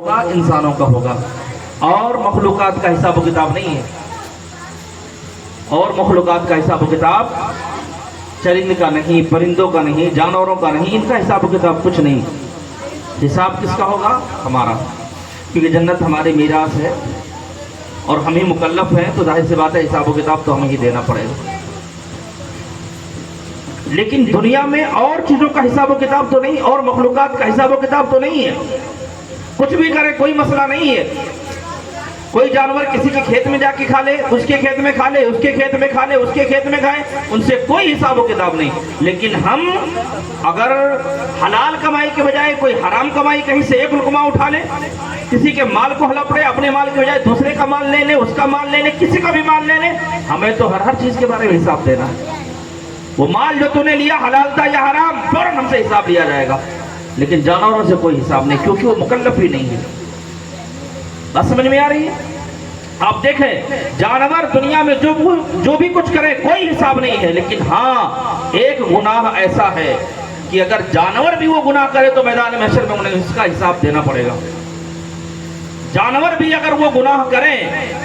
ہوگا انسانوں کا ہوگا، اور مخلوقات کا حساب و کتاب نہیں ہے، اور مخلوقات کا حساب و کتاب چرند کا نہیں، پرندوں کا نہیں، جانوروں کا نہیں، ان کا حساب و کتاب کچھ نہیں۔ حساب کس کا ہوگا؟ ہمارا، کیونکہ جنت ہماری میراث ہے اور ہم ہی مکلف ہیں، تو ظاہر سی بات ہے حساب و کتاب تو ہمیں ہی دینا پڑے گا۔ لیکن دنیا میں اور چیزوں کا حساب و کتاب تو نہیں، اور مخلوقات کا حساب و کتاب تو نہیں ہے، کچھ بھی کرے کوئی مسئلہ نہیں ہے۔ کوئی جانور کسی کے کھیت میں جا کے کھا لے، اس کے کھیت میں کھا لے، اس کے کھیت میں کھا لے، اس کے کھیت میں کھائے، ان سے کوئی حساب و کتاب نہیں۔ لیکن ہم اگر حلال کمائی کے بجائے کوئی حرام کمائی کہیں سے ایک لقمہ اٹھا لے، کسی کے مال کو ہڑپ لے، اپنے مال کے بجائے دوسرے کا مال لے لے، اس کا مال لے لے، کسی کا بھی مال لے لے، ہمیں تو ہر چیز کے بارے میں حساب دینا ہے۔ وہ مال جو تو نے لیا حلال تھا یا حرام، فوراً ہم سے حساب لیا جائے گا۔ لیکن جانوروں سے کوئی حساب نہیں، کیونکہ وہ مکلف ہی نہیں ہے۔ بات سمجھ میں آ رہی ہے؟ آپ دیکھیں جانور دنیا میں جو بھی کچھ کرے کوئی حساب نہیں ہے، لیکن ہاں ایک گناہ ایسا ہے کہ اگر جانور بھی وہ گناہ کرے تو میدان محشر میں انہیں اس کا حساب دینا پڑے گا۔ جانور بھی اگر وہ گناہ کریں،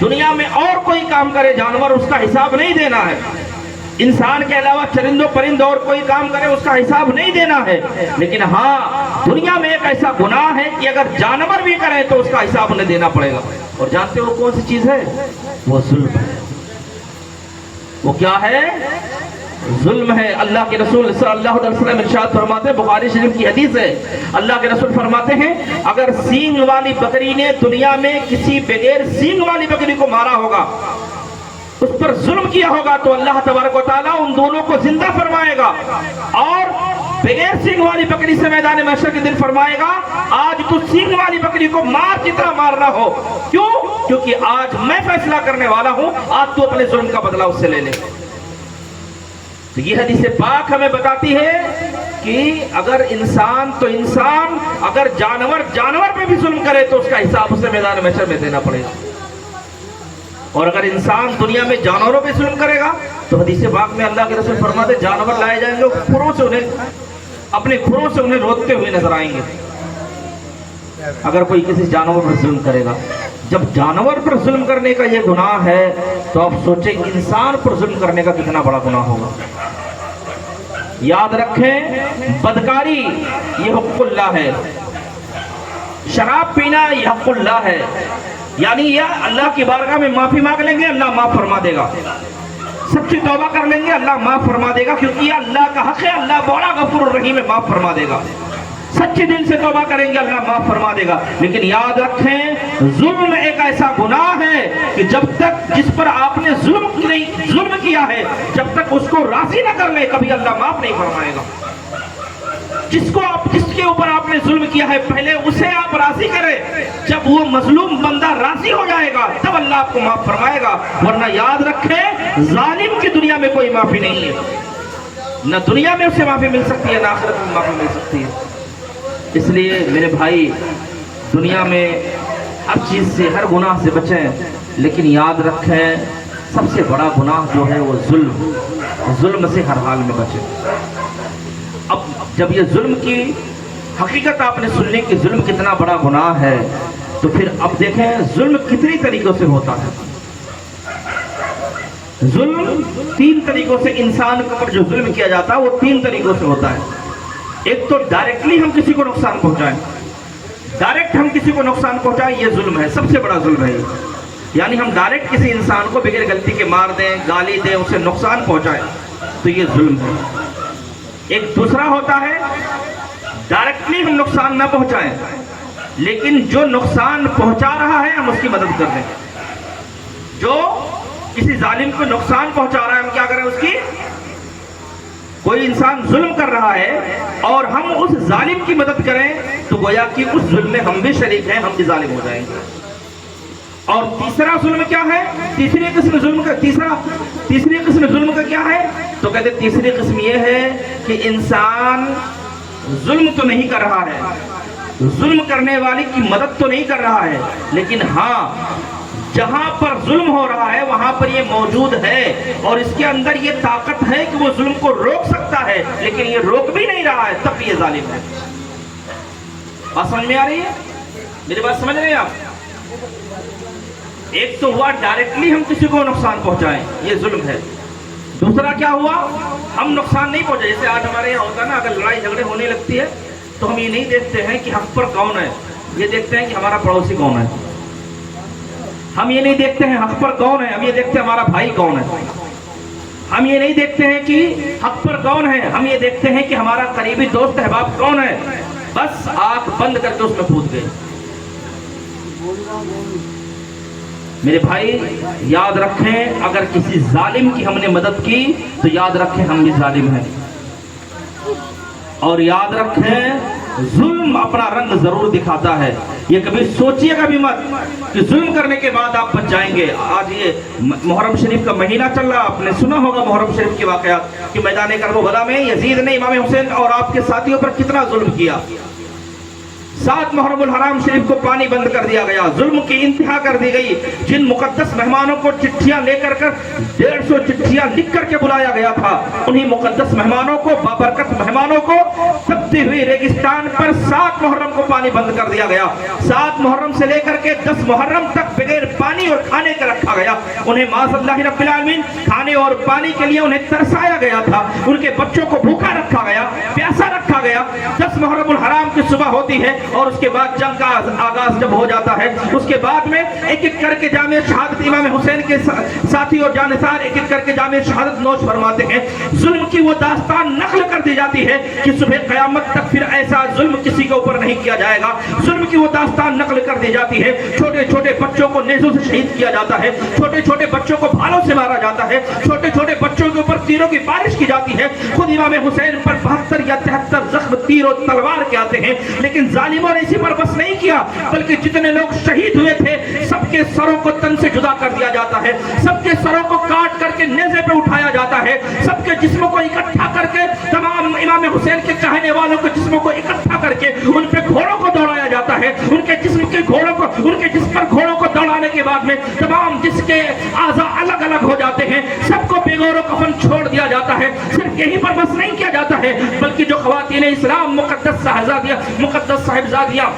دنیا میں اور کوئی کام کرے، جانور اس کا حساب نہیں دینا ہے۔ انسان کے علاوہ چرند و پرند اور کوئی کام کرے اس کا حساب نہیں دینا ہے، لیکن ہاں دنیا میں ایک ایسا گناہ ہے کہ اگر جانور بھی کریں تو اس کا حساب انہیں دینا پڑے گا۔ اور جانتے ہو کون سی چیز ہے؟ وہ ظلم ہے۔ وہ کیا ہے؟ ظلم ہے۔ اللہ کے رسول صلی اللہ علیہ وسلم ارشاد فرماتے ہیں، بخاری شریف کی حدیث ہے، اللہ کے رسول فرماتے ہیں اگر سینگ والی بکری نے دنیا میں کسی بغیر سینگ والی بکری کو مارا ہوگا، اس پر ظلم کیا ہوگا، تو اللہ تبارک و تعالیٰ ان دونوں کو زندہ فرمائے گا، اور بغیر سینگ والی بکری سے میدان محشر کے دن فرمائے گا آج تو سینگ والی بکری کو مار جتنا مارنا ہو، کیوں؟ کیونکہ آج میں فیصلہ کرنے والا ہوں، آج تو اپنے ظلم کا بدلہ اس سے لے لے۔ تو یہ حدیث پاک ہمیں بتاتی ہے کہ اگر انسان تو انسان، اگر جانور پہ بھی ظلم کرے تو اس کا حساب اسے میدان محشر میں دینا پڑے گا۔ اور اگر انسان دنیا میں جانوروں پہ ظلم کرے گا تو حدیث پاک میں اللہ کے رسول فرماتے ہیں جانور لائے جائیں گے، کھروں سے اپنے کھروں سے انہیں روکتے ہوئے نظر آئیں گے۔ اگر کوئی کسی جانور پر ظلم کرے گا، جب جانور پر ظلم کرنے کا یہ گناہ ہے تو آپ سوچیں انسان پر ظلم کرنے کا کتنا بڑا گناہ ہوگا۔ یاد رکھیں بدکاری یہ حق اللہ ہے، شراب پینا یہ حق اللہ ہے، یعنی یہ اللہ کی بارگاہ میں معافی مانگ لیں گے اللہ معاف فرما دے گا، سچی توبہ کر لیں گے اللہ معاف فرما دے گا، کیونکہ یہ اللہ کا حق ہے، اللہ بڑا غفور الرحیم ہے، معاف فرما دے گا۔ سچے دل سے توبہ کریں گے اللہ معاف فرما دے گا۔ لیکن یاد رکھیں ظلم ایک ایسا گناہ ہے کہ جب تک جس پر آپ نے ظلم کیا ہے، جب تک اس کو راضی نہ کر لے کبھی اللہ معاف نہیں فرمائے گا۔ جس کے اوپر آپ نے ظلم کیا ہے پہلے اسے آپ راضی کریں، جب وہ مظلوم بندہ راضی ہو جائے گا تب اللہ آپ کو معاف فرمائے گا، ورنہ یاد رکھیں ظالم کی دنیا میں کوئی معافی نہیں ہے، نہ دنیا میں اسے معافی مل سکتی ہے نہ آخرت میں معافی مل سکتی ہے۔ اس لیے میرے بھائی دنیا میں ہر چیز سے ہر گناہ سے بچیں، لیکن یاد رکھیں سب سے بڑا گناہ جو ہے وہ ظلم سے ہر حال میں بچیں۔ اب جب یہ ظلم کی حقیقت آپ نے سن لی کہ ظلم کتنا بڑا گناہ ہے، تو پھر اب دیکھیں ظلم کتنی طریقوں سے ہوتا ہے۔ ظلم 3 طریقوں سے انسان کے اوپر جو ظلم کیا جاتا ہے وہ 3 طریقوں سے ہوتا ہے۔ ایک تو ڈائریکٹلی ہم کسی کو نقصان پہنچائیں، ڈائریکٹ ہم کسی کو نقصان پہنچائیں، یہ ظلم ہے، سب سے بڑا ظلم ہے یہ، یعنی ہم ڈائریکٹ کسی انسان کو بغیر غلطی کے مار دیں، گالی دیں، اسے نقصان پہنچائیں، تو یہ ظلم ہے۔ ایک دوسرا ہوتا ہے ڈائریکٹلی ہم نقصان نہ پہنچائیں، لیکن جو نقصان پہنچا رہا ہے ہم اس کی مدد کر دیں، جو کسی ظالم کو نقصان پہنچا رہا ہے ہم کیا کریں اس کی، کوئی انسان ظلم کر رہا ہے اور ہم اس ظالم کی مدد کریں تو گویا کہ اس ظلم میں ہم بھی شریک ہیں، ہم بھی ظالم ہو جائیں گے۔ اور تیسرا ظلم کیا ہے؟ تیسری قسم ظلم کا کیا ہے؟ تو کہتے ہیں تیسری قسم یہ ہے کہ انسان ظلم تو نہیں کر رہا ہے، ظلم کرنے والی کی مدد تو نہیں کر رہا ہے، لیکن ہاں جہاں پر ظلم ہو رہا ہے وہاں پر یہ موجود ہے اور اس کے اندر یہ طاقت ہے کہ وہ ظلم کو روک سکتا ہے، لیکن یہ روک بھی نہیں رہا ہے، تب یہ ظالم ہے۔ بات سمجھ میں آ رہی ہے؟ मेरी बात समझ रहे हैं आप? एक तो हुआ डायरेक्टली हम किसी को नुकसान पहुंचाएं, ये जुल्म है। दूसरा क्या हुआ, हम नुकसान नहीं पहुंचे। जैसे आज हमारे यहाँ होता है ना, अगर लड़ाई झगड़े होने लगती है तो हम ये नहीं देखते हैं कि हक पर कौन है, ये देखते हैं कि हमारा पड़ोसी कौन है। हम ये नहीं देखते हैं हक पर कौन है, हम ये देखते हैं हमारा भाई कौन है। हम ये नहीं देखते हैं कि हक पर कौन है, हम ये देखते हैं कि हमारा करीबी दोस्त अहबाब कौन है। बस आंख बंद करके उसमें कूद गए। मेरे भाई याद रखें, अगर किसी जालिम की हमने मदद की तो याद रखें हम भी जालिम हैं। और याद रखें जुल्म अपना रंग जरूर दिखाता है। ये कभी सोचिएगा भी मत कि जुल्म करने के बाद आप बच जाएंगे। आज ये मुहर्रम शरीफ का महीना चल रहा, आपने सुना होगा मुहर्रम शरीफ के वाकयात कि मैदान करबला में यजीद ने इमाम हुसैन और आपके साथियों पर कितना जुल्म किया। 7 मुहर्रमुल हराम शरीफ को पानी बंद कर दिया गया, जुल्म की इंतहा कर दी गई। जिन मुकद्दस मेहमानों को चिट्ठियां लेकर 150 चिट्ठियां लिख करके बुलाया गया था, उन्हीं मुकद्दस मेहमानों को, बाबरकत मेहमानों को तपती हुई रेगिस्तान पर 7 मुहर्रम को पानी बंद कर दिया गया। 7 मुहर्रम से लेकर के 10 मुहर्रम तक बगैर पानी और खाने के रखा गया। उन्हें माज़अल्लाह रब्बिल आलमीन खाने और पानी के लिए उन्हें तरसाया गया था। उनके बच्चों को भूखा रखा गया, प्यासा रखा गया। 10 मुहर्रमुल हराम की सुबह होती है और उसके बाद जंग का आगाज जब हो जाता है, उसके बाद में एक एक करके जामे शहादत इमाम हुसैन के साथी और जानिसार एक एक करके जामे शहादत नोश फरमाते हैं। जुल्म की वो दास्तान नकल कर दी जाती है कि सुबह क़यामत तक फिर ऐसा जुल्म किसी के ऊपर नहीं किया जाएगा। जुल्म की वो दास्तान नकल कर दी जाती है। छोटे छोटे बच्चों को नेज़ों से शहीद किया जाता है, छोटे छोटे बच्चों को भालों से मारा जाता है, छोटे छोटे बच्चों के ऊपर तीरों की बारिश की जाती है। खुद इमाम हुसैन पर 72 या 73 जख्म तीर और तलवार के आते हैं। लेकिन जालिमों ने इसी पर बस नहीं किया, बल्कि जितने लोग शहीद हुए थे सबके सरों को तन से जुदा कर दिया जाता है, सबके सरों को काट करके नेज़े पे उठाया जाता है, सबके जिस्मों को इकट्ठा करके, तमाम इमाम हुसैन के चाहने वालों के जिस्मों को इकट्ठा करके उन पे घोड़ों को दौड़ाया जाता है। उनके जिस्म के घोड़ों को, उनके जिस्म पर घोड़ों को दौड़ाने के बाद में तमाम जिसके आज़ा अलग अलग हो जाते हैं, सबको बेगौर कफन छोड़ दिया जाता है। सिर्फ यहीं पर बस नहीं किया जाता है, बल्कि जो ख़वातीन इस्लाम मुक़द्दस साहबजादियाँ, मुक़द्दस साहिबजादियाँ,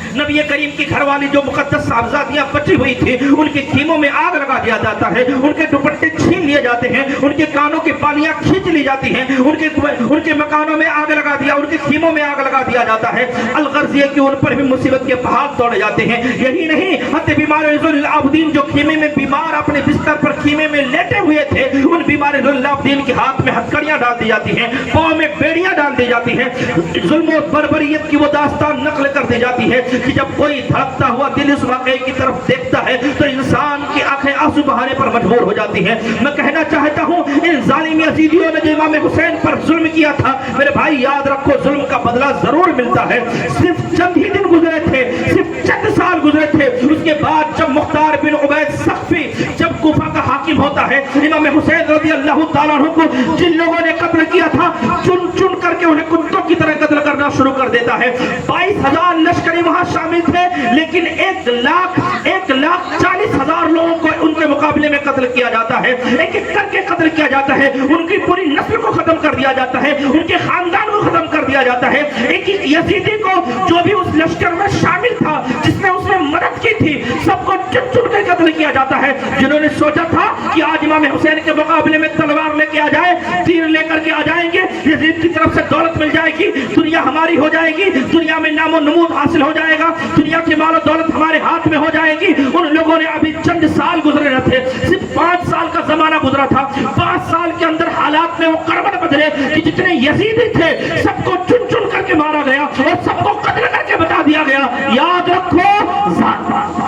नबी करीम की घरवाली जो मुकद्दस साहबजादियां बची हुई थी, उनके खीमों में आग लगा दिया जाता है, उनके दुपट्टे छीन लिए जाते हैं, उनके कानों की बालियां खींच ली जाती हैं, उनके मकानों में आग लगा दिया, उनके खीमों में आग लगा दिया जाता है। अलगर्जिया की उन पर भी मुसीबत के पहाड़ तोड़े जाते हैं। यही नहीं, हत्ते बीमार आबदीन जो खीमे में बीमार अपने बिस्तर पर खीमे में लेटे हुए थे, उन बीमार आबदीन के हाथ में हथकड़ियां डाल दी जाती हैं, पाँव में बेड़ियां डाल दी जाती हैं। जुल्म और बर्बरियत की वो दास्तान नकल कर दी जाती है कि जब कोई धड़कता हुआ दिल इस वाक़े की तरफ देखता है तो इंसान की आंखें आंसू बहाने पर मजबूर हो जाती हैं। मैं कहना चाहता हूं, इन जालिम यजीदियों ने जो इमाम हुसैन पर जुल्म किया था, मेरे भाई याद रखो, जुल्म का बदला जरूर मिलता है। सिर्फ चंद ही दिन गुजरे थे, सिर्फ चंद साल गुजरे थे, उसके बाद जब मुख्तार बिन उबैद सख्फी जब कूफा का हाकिम होता है, इमाम हुसैन रज़ियल्लाहु ताला अन्हु को जिन लोगों ने कत्ल किया था, चुन चुन करके उन्हें कुत्तों की तरह कत्ल करना शुरू कर देता है। 22,000 लश्करी वहां शामिल थे, लेकिन 1,40,000 लोगों को उनके मुकाबले में कत्ल किया जाता है। एक एक करके कत्ल किया जाता है, उनकी पूरी नस्ल को खत्म कर दिया जाता है, उनके खानदान को खत्म कर दिया जाता है। एक एक यजीदी को जो भी उस लश्कर में शामिल था, जिसने उसने मदद की थी, सबको चुन चुन कर कत्ल किया जाता है। जिन्होंने सोचा था कि आज इमाम हुसैन के मुकाबले में तलवार लेके आ जाए, तीर लेकर के आ जाएंगे, यजीद की तरफ से दौलत मिल जाएगी, दुनिया हमारी हो जाएगी, दुनिया में नामो नमूद हासिल हो जाएगा, दुनिया की मालो दौलत हमारे हाथ में हो जाएगी। उन लोगों ने अभी चंद साल गुजरे न थे, सिर्फ 5 साल का जमाना गुजरा था। 5 साल के अंदर हालात में वो करवट बदले कि जितने यजीदी थे सबको चुन चुन करके मारा गया और सबको कत्ल करके बता दिया गया। याद रखो,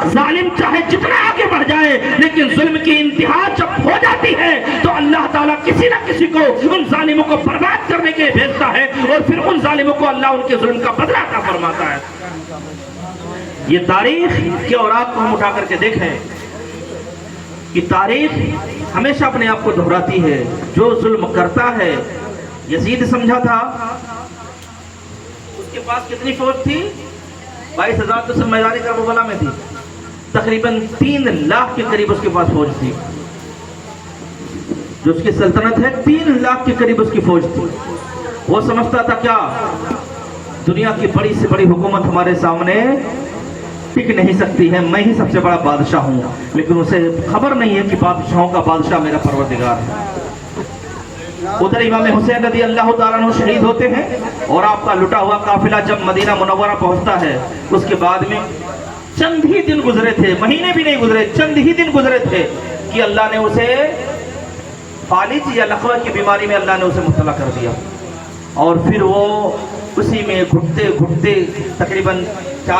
जालिम चाहे जितना आगे बढ़ जाए, लेकिन जुल्म की इंतहा जब हो जाती है तो अल्लाह ताला किसी न किसी को उन जालिमों को बर्बाद करने के लिए भेजता है और फिर उन जालिमों को अल्लाह उनके जुल्म का बदला अता फरमाता है। ये तारीख के औरात को हम उठा करके देखें कि तारीख हमेशा अपने आप को दोहराती है। जो जुल्म करता है, यजीद समझा था उसके पास कितनी फौज थी, 22,000 तो सब मैदान करबला में थी, तकरीबन 3 लाख के करीब उसके पास फौज थी। जो उसकी सल्तनत है, 3 लाख के करीब उसकी फौज थी। वो समझता था क्या, दुनिया की बड़ी से बड़ी हुकूमत हमारे सामने टिक नहीं सकती है, मैं ही सबसे बड़ा बादशाह हूँ, लेकिन उसे खबर नहीं है कि बादशाहों का बादशाह मेरा परवरदिगार है। उधर इमाम हुसैन रज़ी अल्लाह ताला अन्हु शहीद होते हैं और आपका लुटा हुआ काफिला जब मदीना मुनव्वरा पहुंचता है, उसके बाद में चंद ही दिन गुजरे थे, महीने भी नहीं गुजरे, चंद ही दिन गुजरे थे कि अल्लाह ने उसे फालिज या लकवा की बीमारी में अल्लाह ने उसे मुब्तला कर दिया। और फिर वो उसी में घुटते घुटते तकरीबन